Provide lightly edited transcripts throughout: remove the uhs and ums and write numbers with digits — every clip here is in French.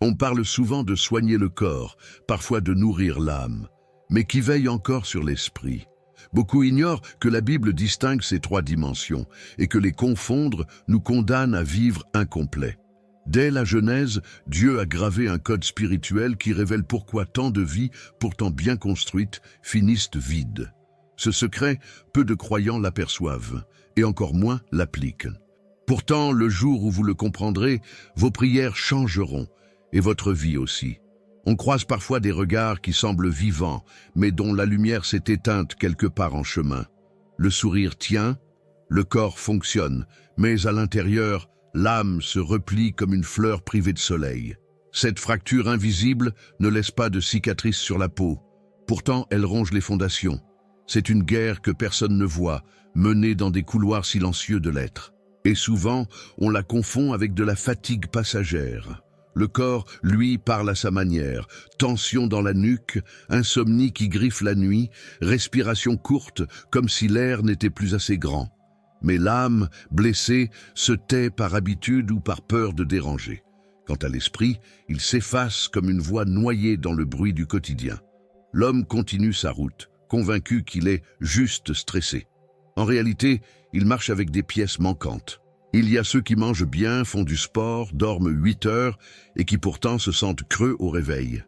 On parle souvent de soigner le corps, parfois de nourrir l'âme, mais qui veille encore sur l'esprit? Beaucoup ignorent que la Bible distingue ces trois dimensions et que les confondre nous condamne à vivre incomplet. Dès la Genèse, Dieu a gravé un code spirituel qui révèle pourquoi tant de vies, pourtant bien construites, finissent vides. Ce secret, peu de croyants l'aperçoivent, et encore moins l'appliquent. Pourtant, le jour où vous le comprendrez, vos prières changeront, et votre vie aussi. On croise parfois des regards qui semblent vivants, mais dont la lumière s'est éteinte quelque part en chemin. Le sourire tient, le corps fonctionne, mais à l'intérieur, l'âme se replie comme une fleur privée de soleil. Cette fracture invisible ne laisse pas de cicatrices sur la peau. Pourtant, elle ronge les fondations. C'est une guerre que personne ne voit, menée dans des couloirs silencieux de l'être. Et souvent, on la confond avec de la fatigue passagère. Le corps, lui, parle à sa manière. Tension dans la nuque, insomnie qui griffe la nuit, respiration courte, comme si l'air n'était plus assez grand. Mais l'âme, blessée, se tait par habitude ou par peur de déranger. Quant à l'esprit, il s'efface comme une voix noyée dans le bruit du quotidien. L'homme continue sa route, convaincu qu'il est juste stressé. En réalité, il marche avec des pièces manquantes. Il y a ceux qui mangent bien, font du sport, dorment 8 heures et qui pourtant se sentent creux au réveil.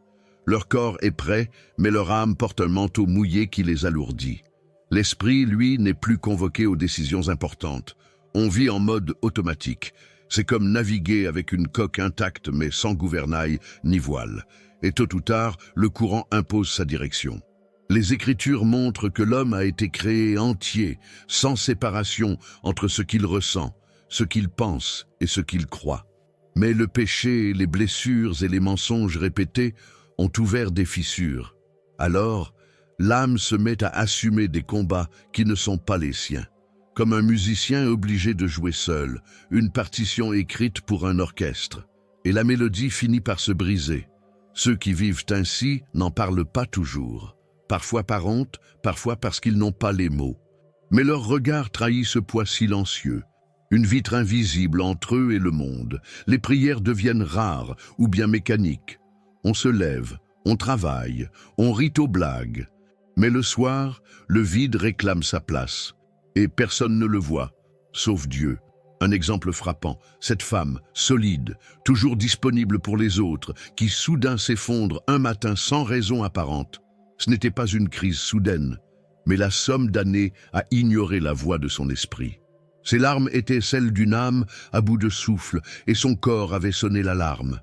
Leur corps est prêt, mais leur âme porte un manteau mouillé qui les alourdit. L'esprit, lui, n'est plus convoqué aux décisions importantes. On vit en mode automatique. C'est comme naviguer avec une coque intacte mais sans gouvernail ni voile. Et tôt ou tard, le courant impose sa direction. Les Écritures montrent que l'homme a été créé entier, sans séparation entre ce qu'il ressent, ce qu'il pense et ce qu'il croit. Mais le péché, les blessures et les mensonges répétés ont ouvert des fissures. Alors, l'âme se met à assumer des combats qui ne sont pas les siens. Comme un musicien obligé de jouer seul, une partition écrite pour un orchestre. Et la mélodie finit par se briser. Ceux qui vivent ainsi n'en parlent pas toujours. Parfois par honte, parfois parce qu'ils n'ont pas les mots. Mais leur regard trahit ce poids silencieux. Une vitre invisible entre eux et le monde. Les prières deviennent rares ou bien mécaniques. On se lève, on travaille, on rit aux blagues. Mais le soir, le vide réclame sa place. Et personne ne le voit, sauf Dieu. Un exemple frappant, cette femme, solide, toujours disponible pour les autres, qui soudain s'effondre un matin sans raison apparente. Ce n'était pas une crise soudaine, mais la somme d'années à ignorer la voix de son esprit. Ses larmes étaient celles d'une âme à bout de souffle, et son corps avait sonné l'alarme.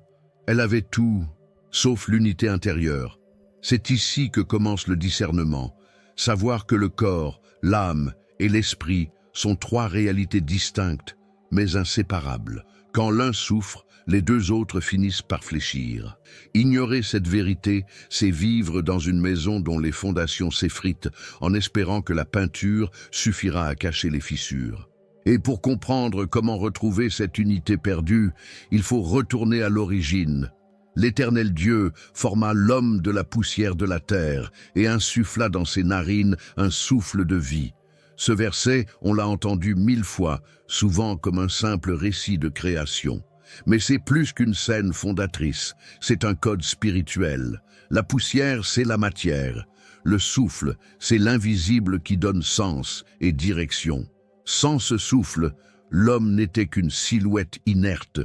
Elle avait tout, sauf l'unité intérieure. C'est ici que commence le discernement, savoir que le corps, l'âme et l'esprit sont trois réalités distinctes, mais inséparables. Quand l'un souffre, les deux autres finissent par fléchir. Ignorer cette vérité, c'est vivre dans une maison dont les fondations s'effritent, en espérant que la peinture suffira à cacher les fissures. Et pour comprendre comment retrouver cette unité perdue, il faut retourner à l'origine. L'Éternel Dieu forma l'homme de la poussière de la terre et insuffla dans ses narines un souffle de vie. Ce verset, on l'a entendu 1000 fois, souvent comme un simple récit de création. Mais c'est plus qu'une scène fondatrice, c'est un code spirituel. La poussière, c'est la matière. Le souffle, c'est l'invisible qui donne sens et direction. Sans ce souffle, l'homme n'était qu'une silhouette inerte.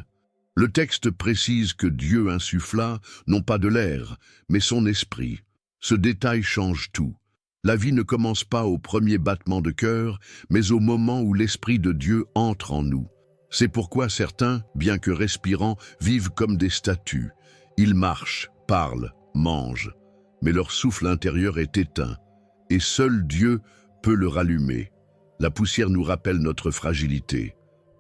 Le texte précise que Dieu insuffla, non pas de l'air, mais son esprit. Ce détail change tout. La vie ne commence pas au premier battement de cœur, mais au moment où l'Esprit de Dieu entre en nous. C'est pourquoi certains, bien que respirants, vivent comme des statues. Ils marchent, parlent, mangent, mais leur souffle intérieur est éteint, et seul Dieu peut le rallumer. La poussière nous rappelle notre fragilité.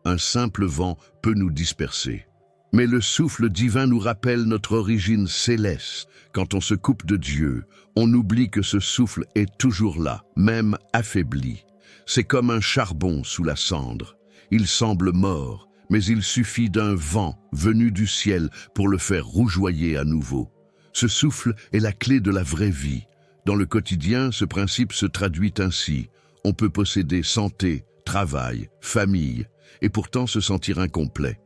Un simple vent peut nous disperser. Mais le souffle divin nous rappelle notre origine céleste. Quand on se coupe de Dieu, on oublie que ce souffle est toujours là, même affaibli. C'est comme un charbon sous la cendre. Il semble mort, mais il suffit d'un vent venu du ciel pour le faire rougeoyer à nouveau. Ce souffle est la clé de la vraie vie. Dans le quotidien, ce principe se traduit ainsi. On peut posséder santé, travail, famille, et pourtant se sentir incomplet.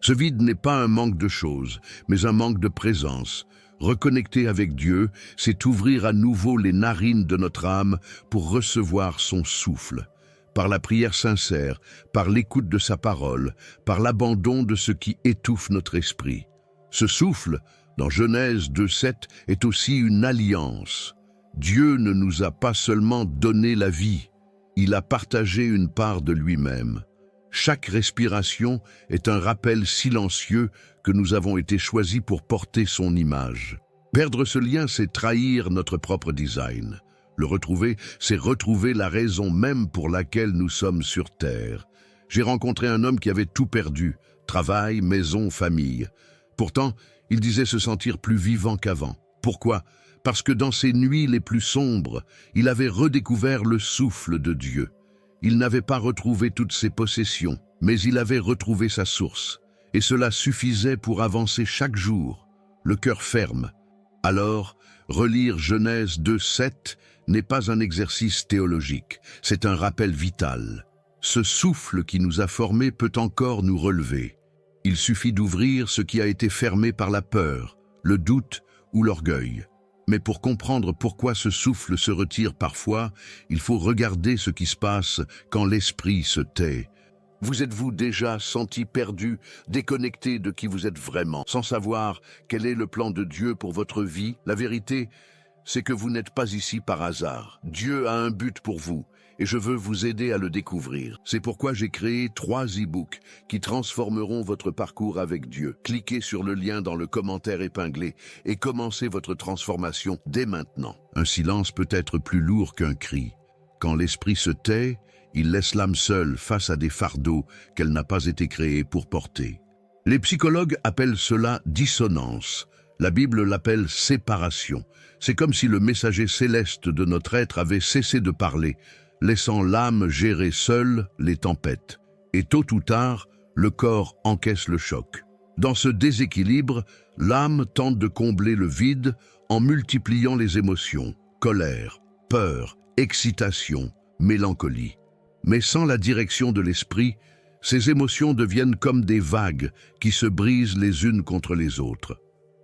Ce vide n'est pas un manque de choses, mais un manque de présence. Reconnecter avec Dieu, c'est ouvrir à nouveau les narines de notre âme pour recevoir son souffle. Par la prière sincère, par l'écoute de sa parole, par l'abandon de ce qui étouffe notre esprit. Ce souffle, dans Genèse 2:7, est aussi une alliance. Dieu ne nous a pas seulement donné la vie, il a partagé une part de lui-même. Chaque respiration est un rappel silencieux que nous avons été choisis pour porter son image. Perdre ce lien, c'est trahir notre propre design. Le retrouver, c'est retrouver la raison même pour laquelle nous sommes sur Terre. J'ai rencontré un homme qui avait tout perdu, travail, maison, famille. Pourtant, il disait se sentir plus vivant qu'avant. Pourquoi ? Parce que dans ses nuits les plus sombres, il avait redécouvert le souffle de Dieu. Il n'avait pas retrouvé toutes ses possessions, mais il avait retrouvé sa source. Et cela suffisait pour avancer chaque jour, le cœur ferme. Alors, relire Genèse 2:7 n'est pas un exercice théologique, c'est un rappel vital. Ce souffle qui nous a formés peut encore nous relever. Il suffit d'ouvrir ce qui a été fermé par la peur, le doute ou l'orgueil. Mais pour comprendre pourquoi ce souffle se retire parfois, il faut regarder ce qui se passe quand l'esprit se tait. Vous êtes-vous déjà senti perdu, déconnecté de qui vous êtes vraiment, sans savoir quel est le plan de Dieu pour votre vie? La vérité, c'est que vous n'êtes pas ici par hasard. Dieu a un but pour vous, et je veux vous aider à le découvrir. C'est pourquoi j'ai créé 3 e-books qui transformeront votre parcours avec Dieu. Cliquez sur le lien dans le commentaire épinglé et commencez votre transformation dès maintenant. Un silence peut être plus lourd qu'un cri. Quand l'esprit se tait, il laisse l'âme seule face à des fardeaux qu'elle n'a pas été créée pour porter. Les psychologues appellent cela dissonance. La Bible l'appelle séparation. C'est comme si le messager céleste de notre être avait cessé de parler, laissant l'âme gérer seule les tempêtes. Et tôt ou tard, le corps encaisse le choc. Dans ce déséquilibre, l'âme tente de combler le vide en multipliant les émotions, colère, peur, excitation, mélancolie. Mais sans la direction de l'esprit, ces émotions deviennent comme des vagues qui se brisent les unes contre les autres.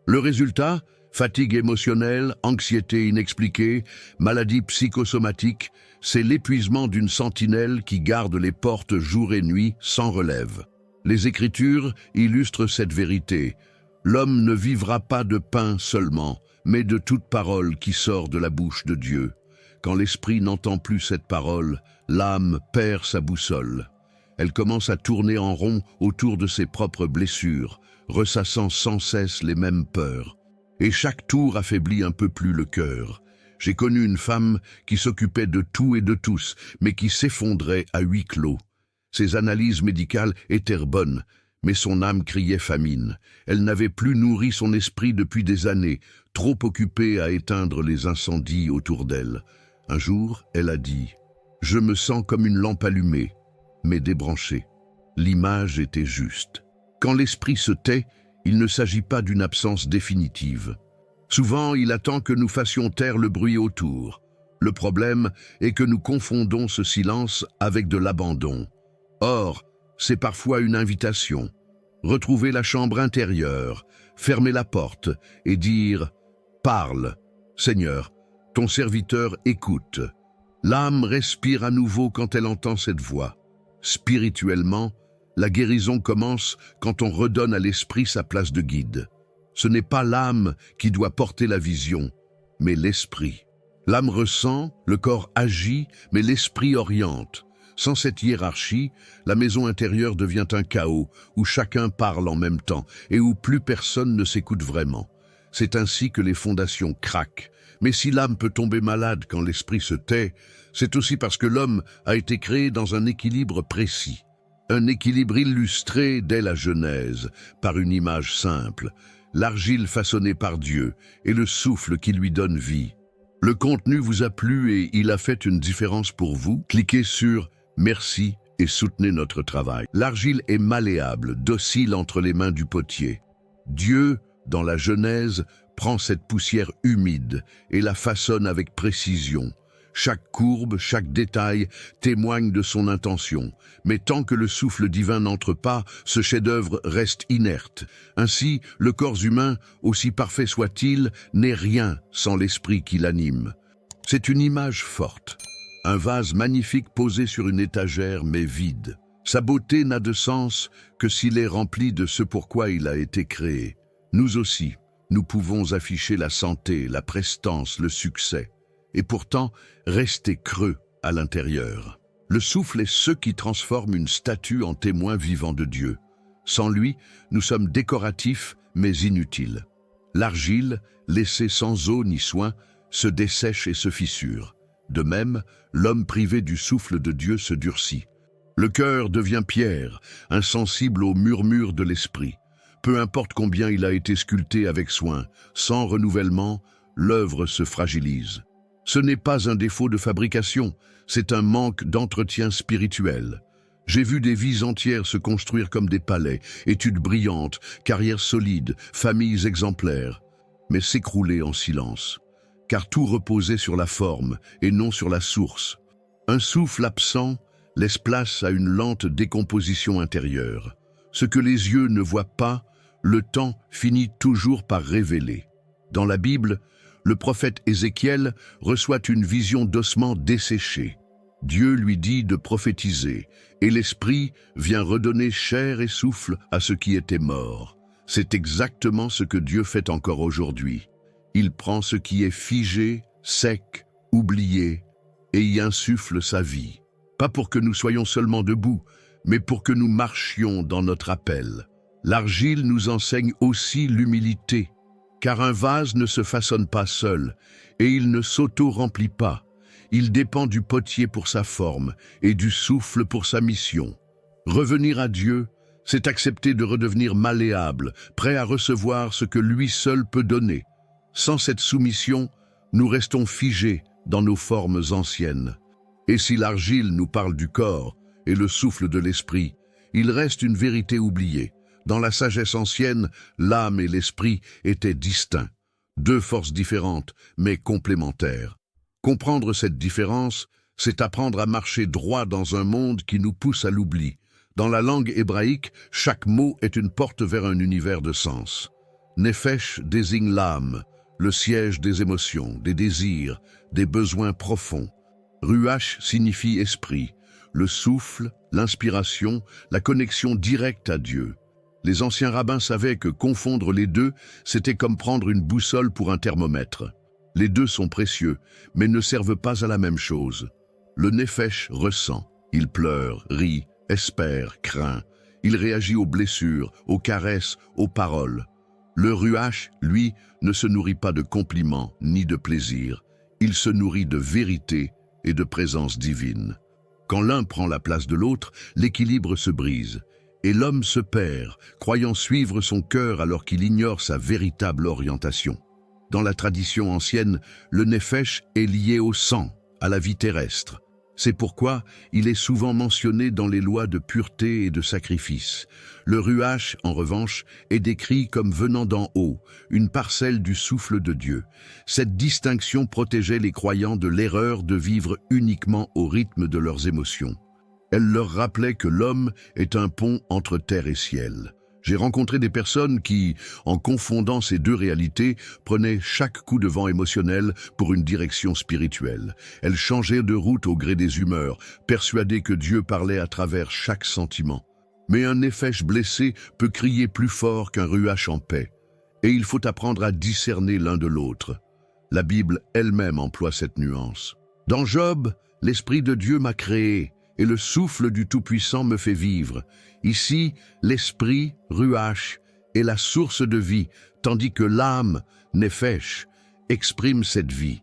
Le résultat ? Fatigue émotionnelle, anxiété inexpliquée, maladie psychosomatique, c'est l'épuisement d'une sentinelle qui garde les portes jour et nuit sans relève. Les Écritures illustrent cette vérité. L'homme ne vivra pas de pain seulement, mais de toute parole qui sort de la bouche de Dieu. Quand l'esprit n'entend plus cette parole, l'âme perd sa boussole. Elle commence à tourner en rond autour de ses propres blessures, ressassant sans cesse les mêmes peurs. Et chaque tour affaiblit un peu plus le cœur. J'ai connu une femme qui s'occupait de tout et de tous, mais qui s'effondrait à huis clos. Ses analyses médicales étaient bonnes, mais son âme criait famine. Elle n'avait plus nourri son esprit depuis des années, trop occupée à éteindre les incendies autour d'elle. Un jour, elle a dit « Je me sens comme une lampe allumée, mais débranchée. » L'image était juste. Quand l'esprit se tait, il ne s'agit pas d'une absence définitive. Souvent, il attend que nous fassions taire le bruit autour. Le problème est que nous confondons ce silence avec de l'abandon. Or, c'est parfois une invitation. Retrouver la chambre intérieure, fermer la porte et dire « Parle, Seigneur, ton serviteur écoute ». L'âme respire à nouveau quand elle entend cette voix. Spirituellement, la guérison commence quand on redonne à l'esprit sa place de guide. Ce n'est pas l'âme qui doit porter la vision, mais l'esprit. L'âme ressent, le corps agit, mais l'esprit oriente. Sans cette hiérarchie, la maison intérieure devient un chaos où chacun parle en même temps et où plus personne ne s'écoute vraiment. C'est ainsi que les fondations craquent. Mais si l'âme peut tomber malade quand l'esprit se tait, c'est aussi parce que l'homme a été créé dans un équilibre précis. Un équilibre illustré dès la Genèse, par une image simple, l'argile façonnée par Dieu et le souffle qui lui donne vie. Le contenu vous a plu et il a fait une différence pour vous? Cliquez sur « Merci » et soutenez notre travail. L'argile est malléable, docile entre les mains du potier. Dieu, dans la Genèse, prend cette poussière humide et la façonne avec précision. Chaque courbe, chaque détail témoigne de son intention. Mais tant que le souffle divin n'entre pas, ce chef-d'œuvre reste inerte. Ainsi, le corps humain, aussi parfait soit-il, n'est rien sans l'esprit qui l'anime. C'est une image forte. Un vase magnifique posé sur une étagère mais vide. Sa beauté n'a de sens que s'il est rempli de ce pourquoi il a été créé. Nous aussi, nous pouvons afficher la santé, la prestance, le succès, et pourtant rester creux à l'intérieur. Le souffle est ce qui transforme une statue en témoin vivant de Dieu. Sans lui, nous sommes décoratifs mais inutiles. L'argile, laissée sans eau ni soin, se dessèche et se fissure. De même, l'homme privé du souffle de Dieu se durcit. Le cœur devient pierre, insensible aux murmures de l'esprit. Peu importe combien il a été sculpté avec soin, sans renouvellement, l'œuvre se fragilise. Ce n'est pas un défaut de fabrication, c'est un manque d'entretien spirituel. J'ai vu des vies entières se construire comme des palais, études brillantes, carrières solides, familles exemplaires, mais s'écrouler en silence, car tout reposait sur la forme et non sur la source. Un souffle absent laisse place à une lente décomposition intérieure. Ce que les yeux ne voient pas, le temps finit toujours par révéler. Dans la Bible, le prophète Ézéchiel reçoit une vision d'ossements desséchés. Dieu lui dit de prophétiser, et l'Esprit vient redonner chair et souffle à ce qui était mort. C'est exactement ce que Dieu fait encore aujourd'hui. Il prend ce qui est figé, sec, oublié, et y insuffle sa vie. Pas pour que nous soyons seulement debout, mais pour que nous marchions dans notre appel. L'argile nous enseigne aussi l'humilité, car un vase ne se façonne pas seul, et il ne s'auto-remplit pas. Il dépend du potier pour sa forme et du souffle pour sa mission. Revenir à Dieu, c'est accepter de redevenir malléable, prêt à recevoir ce que lui seul peut donner. Sans cette soumission, nous restons figés dans nos formes anciennes. Et si l'argile nous parle du corps et le souffle de l'esprit, il reste une vérité oubliée. Dans la sagesse ancienne, l'âme et l'esprit étaient distincts, deux forces différentes, mais complémentaires. Comprendre cette différence, c'est apprendre à marcher droit dans un monde qui nous pousse à l'oubli. Dans la langue hébraïque, chaque mot est une porte vers un univers de sens. Nefesh désigne l'âme, le siège des émotions, des désirs, des besoins profonds. Ruach signifie esprit, le souffle, l'inspiration, la connexion directe à Dieu. Les anciens rabbins savaient que confondre les deux, c'était comme prendre une boussole pour un thermomètre. Les deux sont précieux, mais ne servent pas à la même chose. Le nefesh ressent, il pleure, rit, espère, craint. Il réagit aux blessures, aux caresses, aux paroles. Le ruach, lui, ne se nourrit pas de compliments ni de plaisir. Il se nourrit de vérité et de présence divine. Quand l'un prend la place de l'autre, l'équilibre se brise. Et l'homme se perd, croyant suivre son cœur alors qu'il ignore sa véritable orientation. Dans la tradition ancienne, le nefesh est lié au sang, à la vie terrestre. C'est pourquoi il est souvent mentionné dans les lois de pureté et de sacrifice. Le ruach, en revanche, est décrit comme venant d'en haut, une parcelle du souffle de Dieu. Cette distinction protégeait les croyants de l'erreur de vivre uniquement au rythme de leurs émotions. Elle leur rappelait que l'homme est un pont entre terre et ciel. J'ai rencontré des personnes qui, en confondant ces deux réalités, prenaient chaque coup de vent émotionnel pour une direction spirituelle. Elles changeaient de route au gré des humeurs, persuadées que Dieu parlait à travers chaque sentiment. Mais un nefesh blessé peut crier plus fort qu'un ruach en paix. Et il faut apprendre à discerner l'un de l'autre. La Bible elle-même emploie cette nuance. Dans Job, l'Esprit de Dieu m'a créé, et le souffle du Tout-Puissant me fait vivre. Ici, l'esprit, ruach, est la source de vie, tandis que l'âme, nefesh, exprime cette vie.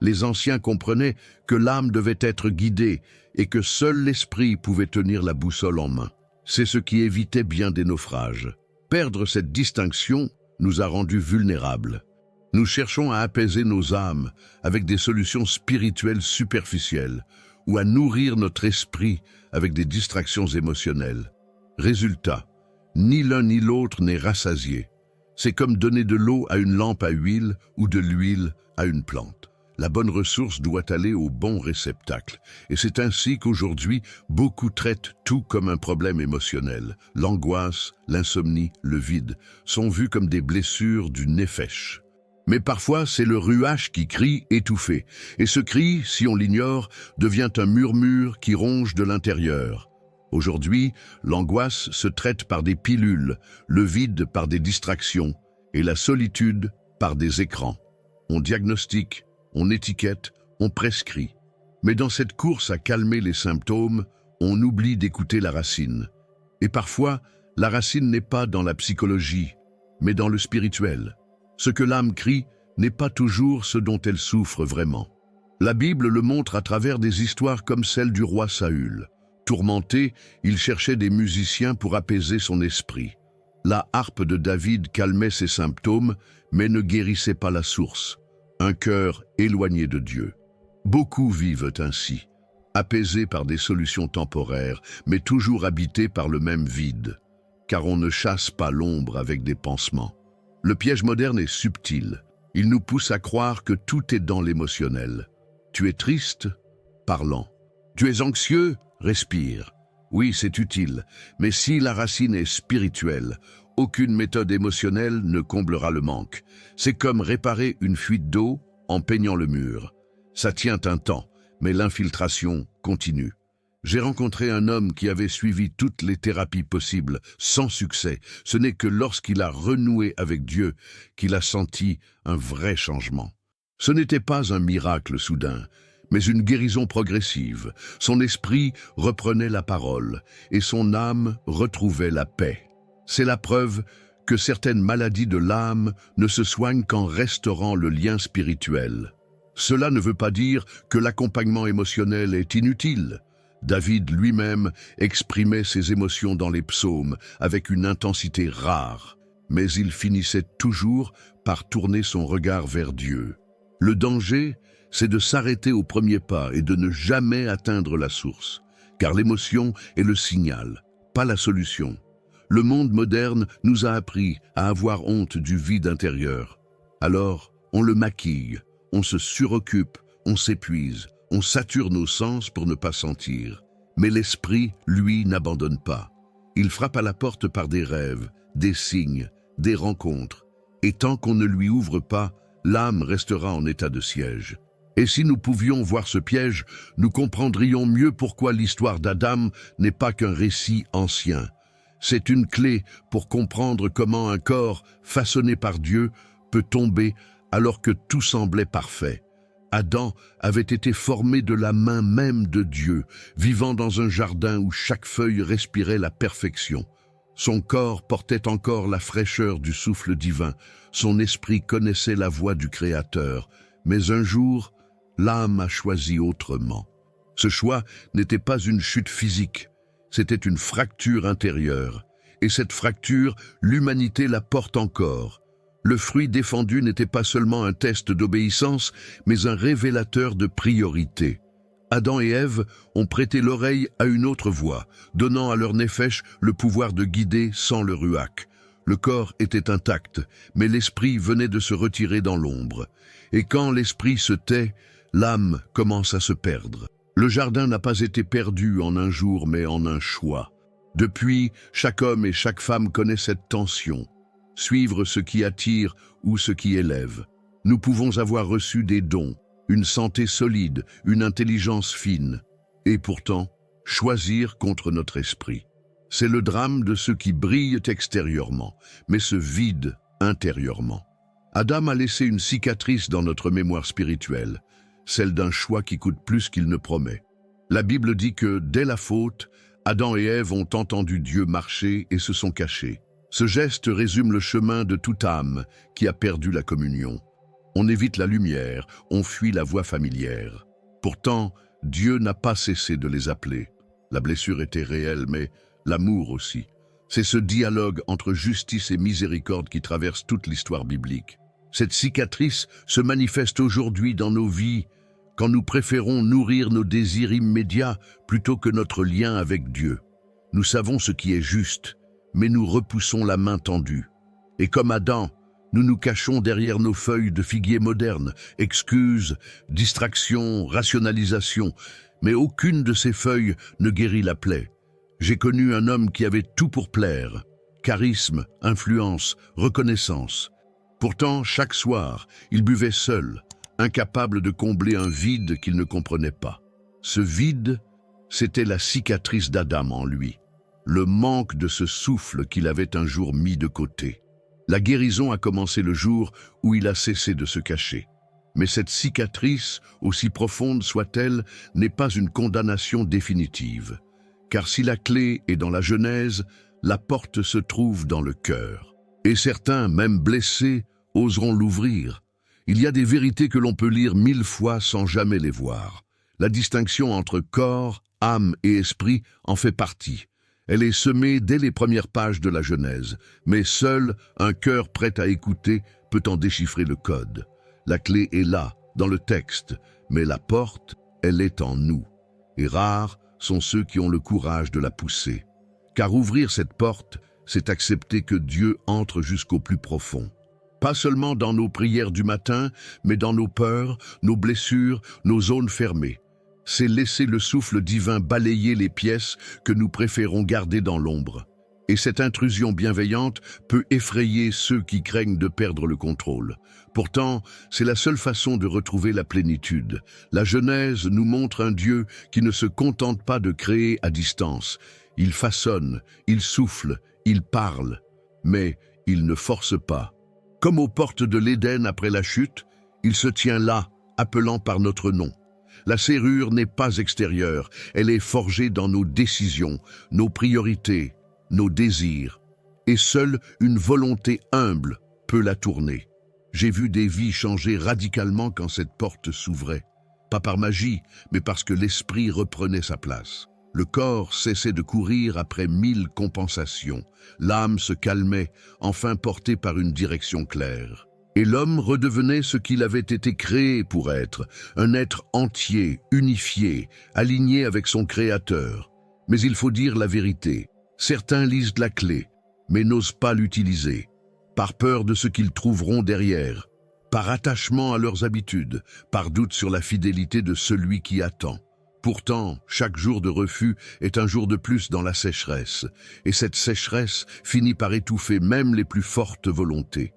Les anciens comprenaient que l'âme devait être guidée et que seul l'esprit pouvait tenir la boussole en main. C'est ce qui évitait bien des naufrages. Perdre cette distinction nous a rendus vulnérables. Nous cherchons à apaiser nos âmes avec des solutions spirituelles superficielles, ou à nourrir notre esprit avec des distractions émotionnelles. Résultat, ni l'un ni l'autre n'est rassasié. C'est comme donner de l'eau à une lampe à huile ou de l'huile à une plante. La bonne ressource doit aller au bon réceptacle. Et c'est ainsi qu'aujourd'hui, beaucoup traitent tout comme un problème émotionnel. L'angoisse, l'insomnie, le vide sont vus comme des blessures du nefesh. Mais parfois, c'est le ruach qui crie étouffé. Et ce cri, si on l'ignore, devient un murmure qui ronge de l'intérieur. Aujourd'hui, l'angoisse se traite par des pilules, le vide par des distractions et la solitude par des écrans. On diagnostique, on étiquette, on prescrit. Mais dans cette course à calmer les symptômes, on oublie d'écouter la racine. Et parfois, la racine n'est pas dans la psychologie, mais dans le spirituel. Ce que l'âme crie n'est pas toujours ce dont elle souffre vraiment. La Bible le montre à travers des histoires comme celle du roi Saül. Tourmenté, il cherchait des musiciens pour apaiser son esprit. La harpe de David calmait ses symptômes, mais ne guérissait pas la source. Un cœur éloigné de Dieu. Beaucoup vivent ainsi, apaisés par des solutions temporaires, mais toujours habités par le même vide, car on ne chasse pas l'ombre avec des pansements. Le piège moderne est subtil. Il nous pousse à croire que tout est dans l'émotionnel. Tu es triste? Parlant. Tu es anxieux? Respire. Oui, c'est utile, mais si la racine est spirituelle, aucune méthode émotionnelle ne comblera le manque. C'est comme réparer une fuite d'eau en peignant le mur. Ça tient un temps, mais l'infiltration continue. J'ai rencontré un homme qui avait suivi toutes les thérapies possibles, sans succès. Ce n'est que lorsqu'il a renoué avec Dieu qu'il a senti un vrai changement. Ce n'était pas un miracle soudain, mais une guérison progressive. Son esprit reprenait la parole et son âme retrouvait la paix. C'est la preuve que certaines maladies de l'âme ne se soignent qu'en restaurant le lien spirituel. Cela ne veut pas dire que l'accompagnement émotionnel est inutile. David lui-même exprimait ses émotions dans les psaumes avec une intensité rare, mais il finissait toujours par tourner son regard vers Dieu. Le danger, c'est de s'arrêter au premier pas et de ne jamais atteindre la source, car l'émotion est le signal, pas la solution. Le monde moderne nous a appris à avoir honte du vide intérieur. Alors, on le maquille, on se suroccupe, on s'épuise, on sature nos sens pour ne pas sentir. Mais l'esprit, lui, n'abandonne pas. Il frappe à la porte par des rêves, des signes, des rencontres. Et tant qu'on ne lui ouvre pas, l'âme restera en état de siège. Et si nous pouvions voir ce piège, nous comprendrions mieux pourquoi l'histoire d'Adam n'est pas qu'un récit ancien. C'est une clé pour comprendre comment un corps façonné par Dieu peut tomber alors que tout semblait parfait. Adam avait été formé de la main même de Dieu, vivant dans un jardin où chaque feuille respirait la perfection. Son corps portait encore la fraîcheur du souffle divin, son esprit connaissait la voix du Créateur, mais un jour, l'âme a choisi autrement. Ce choix n'était pas une chute physique, c'était une fracture intérieure. Et cette fracture, l'humanité la porte encore. Le fruit défendu n'était pas seulement un test d'obéissance, mais un révélateur de priorité. Adam et Ève ont prêté l'oreille à une autre voix, donnant à leur nefesh le pouvoir de guider sans le ruach. Le corps était intact, mais l'esprit venait de se retirer dans l'ombre. Et quand l'esprit se tait, l'âme commence à se perdre. Le jardin n'a pas été perdu en un jour, mais en un choix. Depuis, chaque homme et chaque femme connaît cette tension. Suivre ce qui attire ou ce qui élève. Nous pouvons avoir reçu des dons, une santé solide, une intelligence fine, et pourtant choisir contre notre esprit. C'est le drame de ceux qui brillent extérieurement, mais se vident intérieurement. Adam a laissé une cicatrice dans notre mémoire spirituelle, celle d'un choix qui coûte plus qu'il ne promet. La Bible dit que, dès la faute, Adam et Ève ont entendu Dieu marcher et se sont cachés. Ce geste résume le chemin de toute âme qui a perdu la communion. On évite la lumière, on fuit la voie familière. Pourtant, Dieu n'a pas cessé de les appeler. La blessure était réelle, mais l'amour aussi. C'est ce dialogue entre justice et miséricorde qui traverse toute l'histoire biblique. Cette cicatrice se manifeste aujourd'hui dans nos vies quand nous préférons nourrir nos désirs immédiats plutôt que notre lien avec Dieu. Nous savons ce qui est juste, mais nous repoussons la main tendue. Et comme Adam, Nous nous cachons derrière nos feuilles de figuier modernes, excuses, distractions, rationalisations, mais aucune de ces feuilles ne guérit la plaie. J'ai connu un homme qui avait tout pour plaire, charisme, influence, reconnaissance. Pourtant, chaque soir, il buvait seul, incapable de combler un vide qu'il ne comprenait pas. Ce vide, c'était la cicatrice d'Adam en lui, le manque de ce souffle qu'il avait un jour mis de côté. La guérison a commencé le jour où il a cessé de se cacher. Mais cette cicatrice, aussi profonde soit-elle, n'est pas une condamnation définitive. Car si la clé est dans la Genèse, la porte se trouve dans le cœur. Et certains, même blessés, oseront l'ouvrir. Il y a des vérités que l'on peut lire 1000 fois sans jamais les voir. La distinction entre corps, âme et esprit en fait partie. Elle est semée dès les premières pages de la Genèse, mais seul un cœur prêt à écouter peut en déchiffrer le code. La clé est là, dans le texte, mais la porte, elle est en nous. Et rares sont ceux qui ont le courage de la pousser. Car ouvrir cette porte, c'est accepter que Dieu entre jusqu'au plus profond. Pas seulement dans nos prières du matin, mais dans nos peurs, nos blessures, nos zones fermées. C'est laisser le souffle divin balayer les pièces que nous préférons garder dans l'ombre. Et cette intrusion bienveillante peut effrayer ceux qui craignent de perdre le contrôle. Pourtant, c'est la seule façon de retrouver la plénitude. La Genèse nous montre un Dieu qui ne se contente pas de créer à distance. Il façonne, il souffle, il parle, mais il ne force pas. Comme aux portes de l'Éden après la chute, il se tient là, appelant par notre nom. La serrure n'est pas extérieure, elle est forgée dans nos décisions, nos priorités, nos désirs. Et seule une volonté humble peut la tourner. J'ai vu des vies changer radicalement quand cette porte s'ouvrait. Pas par magie, mais parce que l'esprit reprenait sa place. Le corps cessait de courir après 1000 compensations. L'âme se calmait, enfin portée par une direction claire. Et l'homme redevenait ce qu'il avait été créé pour être, un être entier, unifié, aligné avec son Créateur. Mais il faut dire la vérité. Certains lisent la clé, mais n'osent pas l'utiliser, par peur de ce qu'ils trouveront derrière, par attachement à leurs habitudes, par doute sur la fidélité de celui qui attend. Pourtant, chaque jour de refus est un jour de plus dans la sécheresse, et cette sécheresse finit par étouffer même les plus fortes volontés.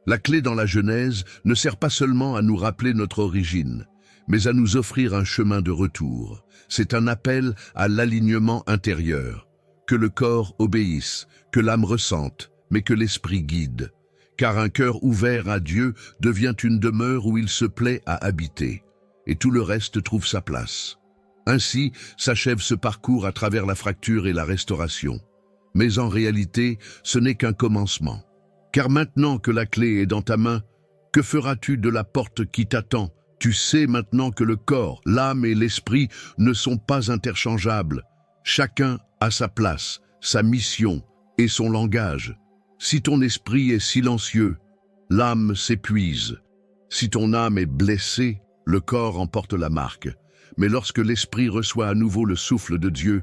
La clé dans la Genèse ne sert pas seulement à nous rappeler notre origine, mais à nous offrir un chemin de retour. C'est un appel à l'alignement intérieur. Que le corps obéisse, que l'âme ressente, mais que l'esprit guide. Car un cœur ouvert à Dieu devient une demeure où il se plaît à habiter, et tout le reste trouve sa place. Ainsi s'achève ce parcours à travers la fracture et la restauration. Mais en réalité, ce n'est qu'un commencement. Car maintenant que la clé est dans ta main, que feras-tu de la porte qui t'attend? Tu sais maintenant que le corps, l'âme et l'esprit ne sont pas interchangeables. Chacun a sa place, sa mission et son langage. Si ton esprit est silencieux, l'âme s'épuise. Si ton âme est blessée, le corps emporte la marque. Mais lorsque l'esprit reçoit à nouveau le souffle de Dieu,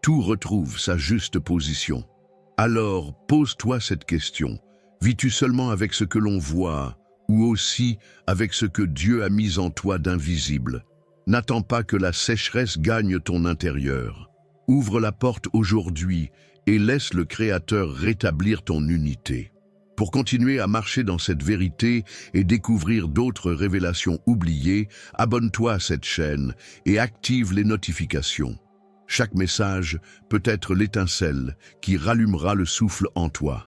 tout retrouve sa juste position. Alors, pose-toi cette question. Vis-tu seulement avec ce que l'on voit, ou aussi avec ce que Dieu a mis en toi d'invisible? N'attends pas que la sécheresse gagne ton intérieur. Ouvre la porte aujourd'hui et laisse le Créateur rétablir ton unité. Pour continuer à marcher dans cette vérité et découvrir d'autres révélations oubliées, abonne-toi à cette chaîne et active les notifications. Chaque message peut être l'étincelle qui rallumera le souffle en toi.